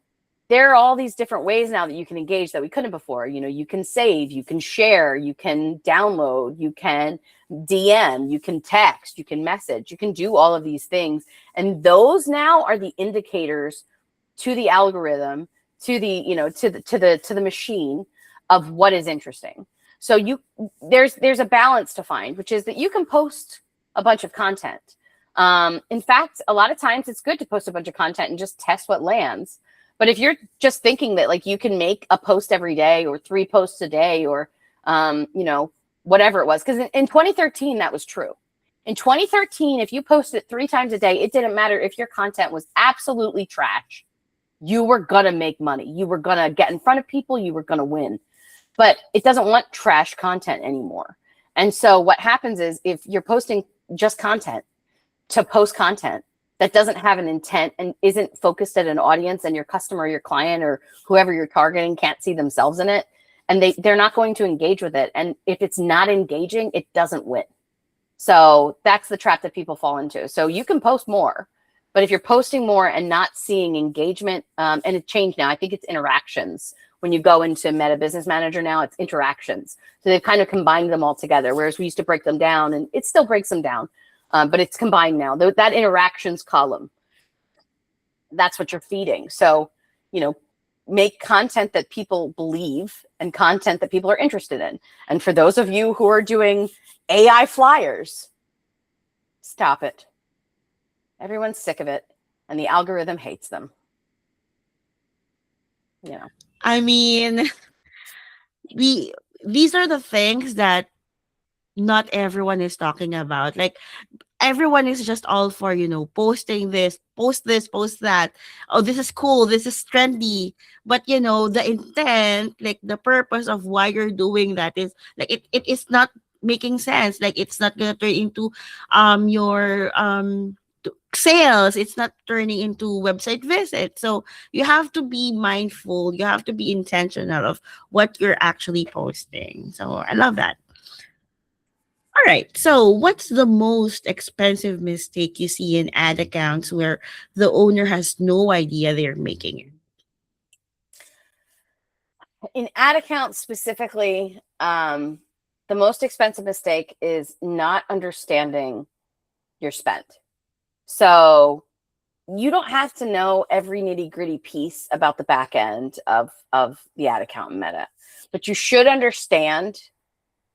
there are all these different ways now that you can engage that we couldn't before. You know, you can save, you can share, you can download, you can DM, you can text, you can message, you can do all of these things. And those now are the indicators to the algorithm, to the, you know, to the machine of what is interesting. So there's a balance to find, which is that you can post a bunch of content. In fact, a lot of times it's good to post a bunch of content and just test what lands. But if you're just thinking that like you can make a post every day or 3 posts a day or, you know, whatever it was, because in 2013, that was true. In 2013, if you posted 3 times a day, it didn't matter if your content was absolutely trash. You were going to make money. You were going to get in front of people. You were going to win. But it doesn't want trash content anymore. And so what happens is if you're posting just content to post content, that doesn't have an intent and isn't focused at an audience and your customer, your client, or whoever you're targeting can't see themselves in it, and they're not going to engage with it. And if it's not engaging, it doesn't win. So that's the trap that people fall into. So you can post more, but if you're posting more and not seeing engagement, and it changed now, I think it's interactions. When you go into Meta Business Manager now, it's interactions. So they've kind of combined them all together, whereas we used to break them down, and it still breaks them down. but it's combined now. That interactions column, that's what you're feeding. So, make content that people believe and content that people are interested in. And for those of you who are doing AI flyers, stop it. Everyone's sick of it, and the algorithm hates them. I mean, we these are the things that not everyone is talking about. Like, everyone is just all for, posting this, post that. Oh, this is cool, this is trendy. But the intent, like the purpose of why you're doing that is like it is not making sense. Like, it's not gonna turn into your sales. It's not turning into website visits. So you have to be mindful, you have to be intentional of what you're actually posting. So I love that. All right. So, what's the most expensive mistake you see in ad accounts where the owner has no idea they're making it? In ad accounts specifically, the most expensive mistake is not understanding your spend. So you don't have to know every nitty gritty piece about the back end of the ad account in Meta, but you should understand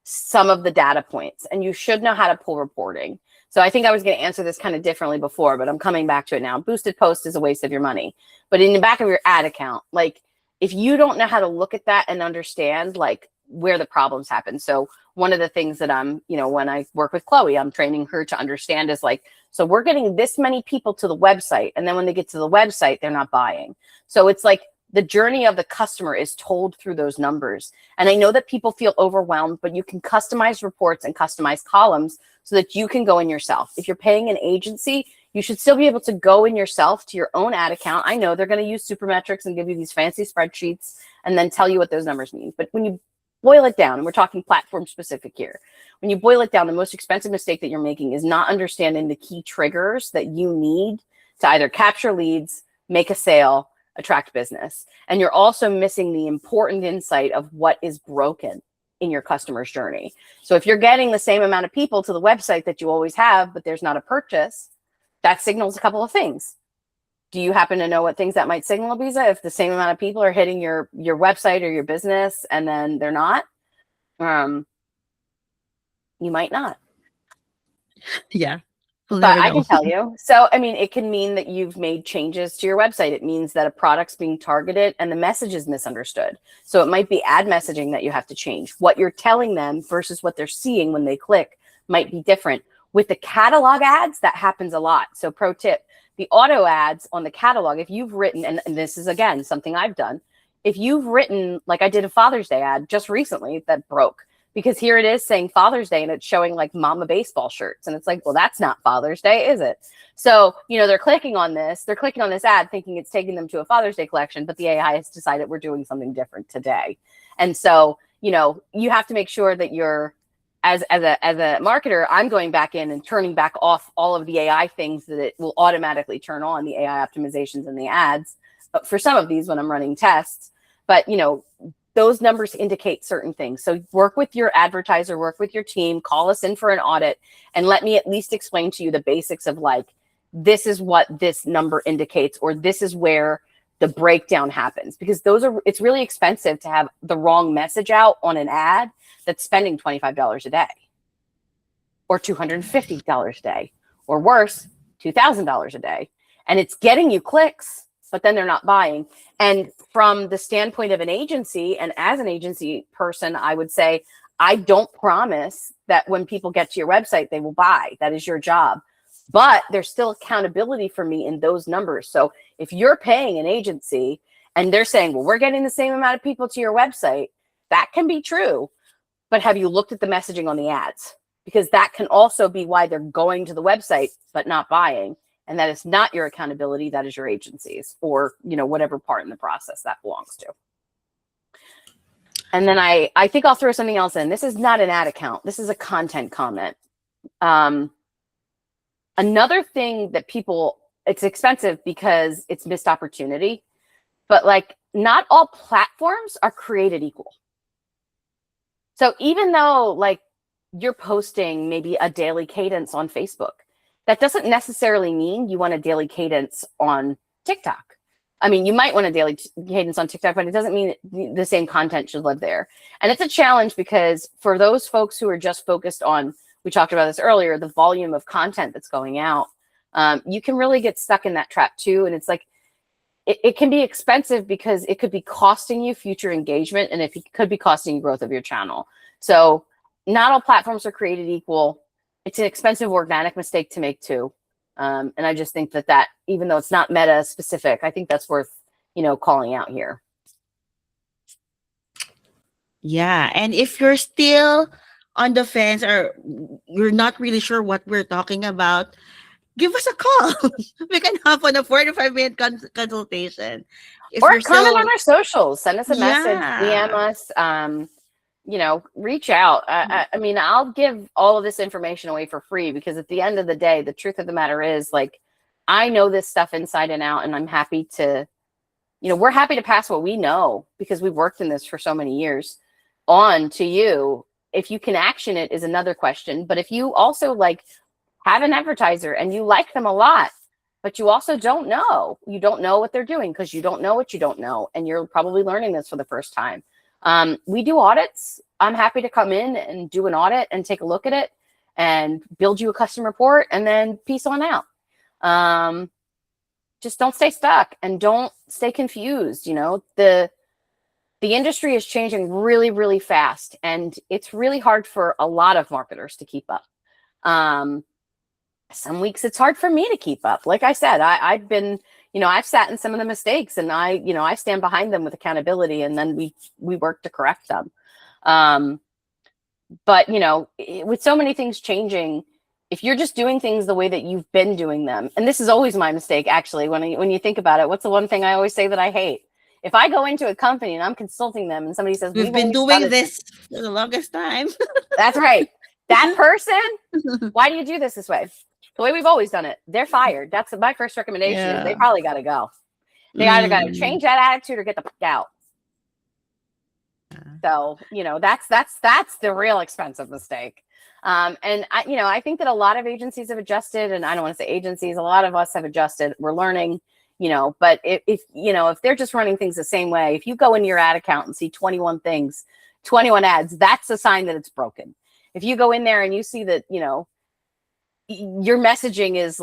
some of the data points, and you should know how to pull reporting. So I think I was going to answer this kind of differently before, but I'm coming back to it now. Boosted post is a waste of your money. But in the back of your ad account, like, if you don't know how to look at that and understand like where the problems happen. So one of the things that I'm, when I work with Chloe, I'm training her to understand is like, so we're getting this many people to the website, and then when they get to the website, they're not buying. So it's like the journey of the customer is told through those numbers. And I know that people feel overwhelmed, but you can customize reports and customize columns so that you can go in yourself. If you're paying an agency, you should still be able to go in yourself to your own ad account. I know they're going to use Supermetrics and give you these fancy spreadsheets and then tell you what those numbers mean. But when you boil it down, and we're talking platform specific here, when you boil it down, the most expensive mistake that you're making is not understanding the key triggers that you need to either capture leads, make a sale, attract business. And you're also missing the important insight of what is broken in your customer's journey. So if you're getting the same amount of people to the website that you always have, but there's not a purchase, that signals a couple of things. Do you happen to know what things that might signal, Ibiza? If the same amount of people are hitting your website or your business and then they're not, you might not. Yeah. We'll But never I know. can tell you. So, I mean, it can mean that you've made changes to your website. It means that a product's being targeted and the message is misunderstood. So it might be ad messaging that you have to change. What you're telling them versus what they're seeing when they click might be different. With the catalog ads, that happens a lot. So pro tip, the auto ads on the catalog, if you've written, and this is, again, something I've done, if you've written, like I did a Father's Day ad just recently that broke, because here it is saying Father's Day and it's showing like mama baseball shirts. And it's like, well, that's not Father's Day, is it? So, they're clicking on this ad thinking it's taking them to a Father's Day collection, but the AI has decided we're doing something different today. And so, you have to make sure that you're, as a marketer, I'm going back in and turning back off all of the AI things that it will automatically turn on, the AI optimizations and the ads for some of these when I'm running tests. But, those numbers indicate certain things. So work with your advertiser, work with your team, call us in for an audit, and let me at least explain to you the basics of like, this is what this number indicates, or this is where the breakdown happens. Because it's really expensive to have the wrong message out on an ad that's spending $25 a day or $250 a day, or worse, $2,000 a day. And it's getting you clicks, but then they're not buying. And from the standpoint of an agency, and as an agency person, I would say, I don't promise that when people get to your website, they will buy. That is your job. But there's still accountability for me in those numbers. So if you're paying an agency and they're saying, well, we're getting the same amount of people to your website, that can be true. But have you looked at the messaging on the ads? Because that can also be why they're going to the website, but not buying. And that is not your accountability. That is your agency's, or, whatever part in the process that belongs to. And then I think I'll throw something else in. This is not an ad account. This is a content comment. Another thing that it's expensive because it's missed opportunity, but like not all platforms are created equal. So even though like you're posting maybe a daily cadence on Facebook, that doesn't necessarily mean you want a daily cadence on TikTok. I mean, you might want a daily cadence on TikTok, but it doesn't mean the same content should live there. And it's a challenge because for those folks who are just focused on, we talked about this earlier, the volume of content that's going out, you can really get stuck in that trap too. And it's like, it can be expensive because it could be costing you future engagement, and if it could be costing you growth of your channel. So not all platforms are created equal. It's an expensive organic mistake to make too. And I just think that even though it's not Meta specific, I think that's worth, calling out here. Yeah. And if you're still on the fence or you're not really sure what we're talking about, give us a call. We can hop on a 45-minute consultation. If Or you're comment still, on our socials, send us a message, DM yeah. us, reach out. I mean, I'll give all of this information away for free because at the end of the day, the truth of the matter is, like, I know this stuff inside and out, and I'm happy to, we're happy to pass what we know because we've worked in this for so many years on to you. If you can action it is another question. But if you also have an advertiser and you like them a lot, but you also don't know what they're doing because you don't know what you don't know. And you're probably learning this for the first time. We do audits. I'm happy to come in and do an audit and take a look at it and build you a custom report and then peace on out. Just don't stay stuck and don't stay confused. The industry is changing really, really fast, and it's really hard for a lot of marketers to keep up. Some weeks it's hard for me to keep up. Like I said, I've been, I've sat in some of the mistakes, and I stand behind them with accountability, and then we work to correct them. But with so many things changing, if you're just doing things the way that you've been doing them, and this is always my mistake, actually, when you think about it, what's the one thing I always say that I hate? If I go into a company and I'm consulting them and somebody says, We've we've been always done doing it. this for the longest time. That's right. That person, why do you do this way? The way we've always done it. They're fired. That's my first recommendation is they probably got to go. They either got to change that attitude or get the fuck out. So, that's the real expensive mistake. And I think that a lot of agencies have adjusted, and I don't want to say agencies, a lot of us have adjusted. We're learning, but if they're just running things the same way, if you go into your ad account and see 21 things, 21 ads, that's a sign that it's broken. If you go in there and you see that, your messaging is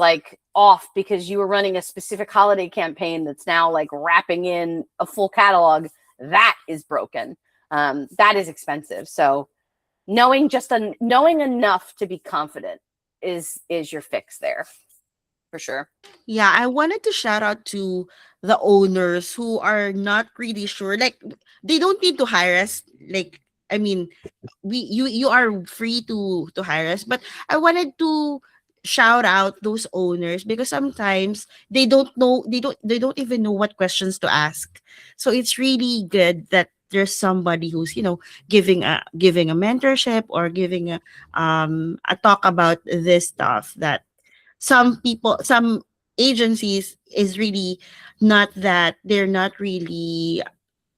off because you were running a specific holiday campaign that's now wrapping in a full catalog, that is broken. That is expensive. So knowing enough to be confident is your fix there, for sure. Yeah, I wanted to shout out to the owners who are not really sure. They don't need to hire us. I mean, you are free to hire us, but I wanted to shout out those owners because sometimes they don't even know what questions to ask. So it's really good that there's somebody who's giving a mentorship or giving a talk about this stuff that some agencies is really not, that they're not really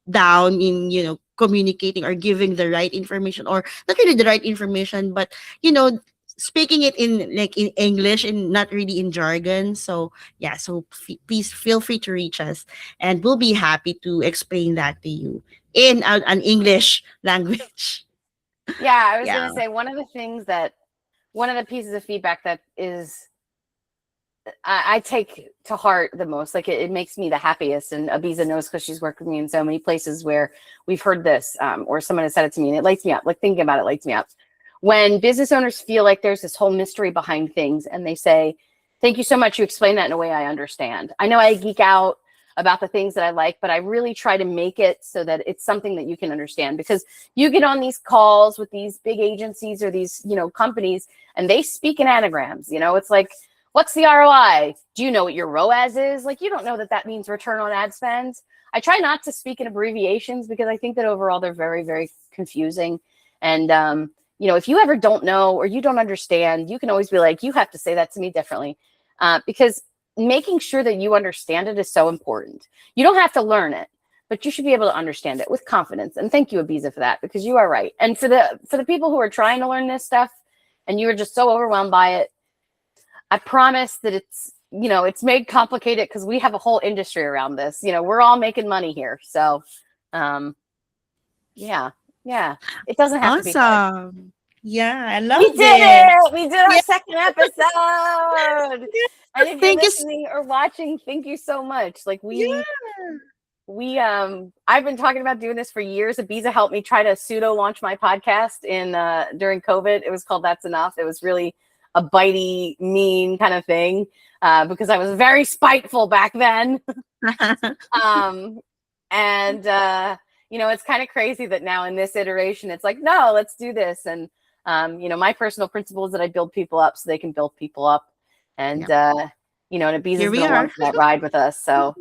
down in communicating or giving the right information, or not really the right information, but speaking it in English and not really in jargon. So yeah, so please feel free to reach us and we'll be happy to explain that to you in an English language. Yeah, I was Yeah. going to say one of the pieces of feedback that is I take to heart the most, it makes me the happiest, and Ibiza knows because she's worked with me in so many places where we've heard this, or someone has said it to me, and it lights me up. Thinking about it lights me up. When business owners feel like there's this whole mystery behind things, and they say, "Thank you so much. You explained that in a way I understand." I know I geek out about the things that I like, but I really try to make it so that it's something that you can understand, because you get on these calls with these big agencies or these, companies, and they speak in anagrams. It's like, what's the ROI? Do you know what your ROAS is? You don't know that means return on ad spend. I try not to speak in abbreviations because I think that overall they're very, very confusing. And, if you ever don't know or you don't understand, you can always be like, you have to say that to me differently, because making sure that you understand it is so important. You don't have to learn it, but you should be able to understand it with confidence. And thank you, Ibiza, for that, because you are right. And for the people who are trying to learn this stuff and you are just so overwhelmed by it, I promise that it's made complicated because we have a whole industry around this. We're all making money here. So, yeah, it doesn't have to be hard. Awesome. Yeah, I We love did it. it. We did our Yeah, second episode. And if you're thank you. listening or watching, thank you so much. Like Yeah. I've been talking about doing this for years. Ibiza helped me try to pseudo launch my podcast during COVID. It was called That's Enough. It was really a bitey, mean kind of thing because I was very spiteful back then. And it's kind of crazy that now in this iteration, it's like, no, let's do this. And my personal principle is that I build people up so they can build people up. And Yeah. and Ibiza's Here we been along are. for that ride with us. So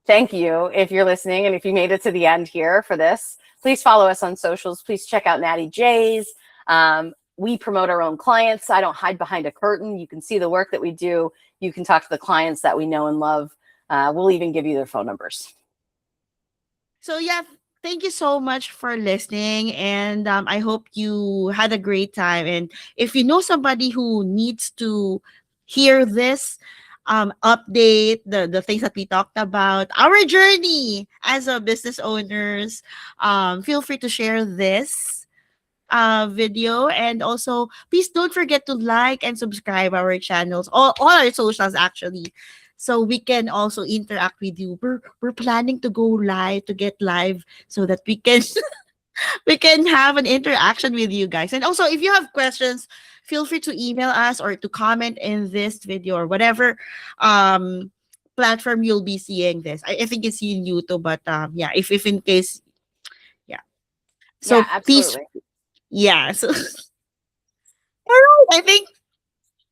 thank you if you're listening, and if you made it to the end here for this. Please follow us on socials. Please check out Natty J's. We promote our own clients. I don't hide behind a curtain. You can see the work that we do. You can talk to the clients that we know and love. We'll even give you their phone numbers. So yeah, thank you so much for listening, and I hope you had a great time. And if you know somebody who needs to hear this update, the things that we talked about, our journey as a business owners, feel free to share this video, and also please don't forget to like and subscribe our channels, all our socials actually, so we can also interact with you. We're planning to go live, to get live, so that we can we can have an interaction with you guys. And also, if you have questions, feel free to email us or to comment in this video or whatever um platform you'll be seeing this. I think it's in YouTube, but yeah, if in case, yeah, Yeah, so please, absolutely. yeah, so all right, I think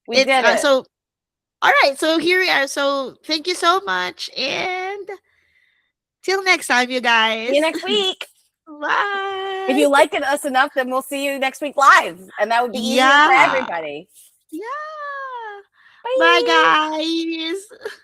We it's did it. so all right, so here we are. So thank you so much, and till next time, you See you guys. next week. If Bye. you liked us enough, then we'll see you next week live. And that would be easier for Yeah. everybody. Yeah. Bye, Bye. guys.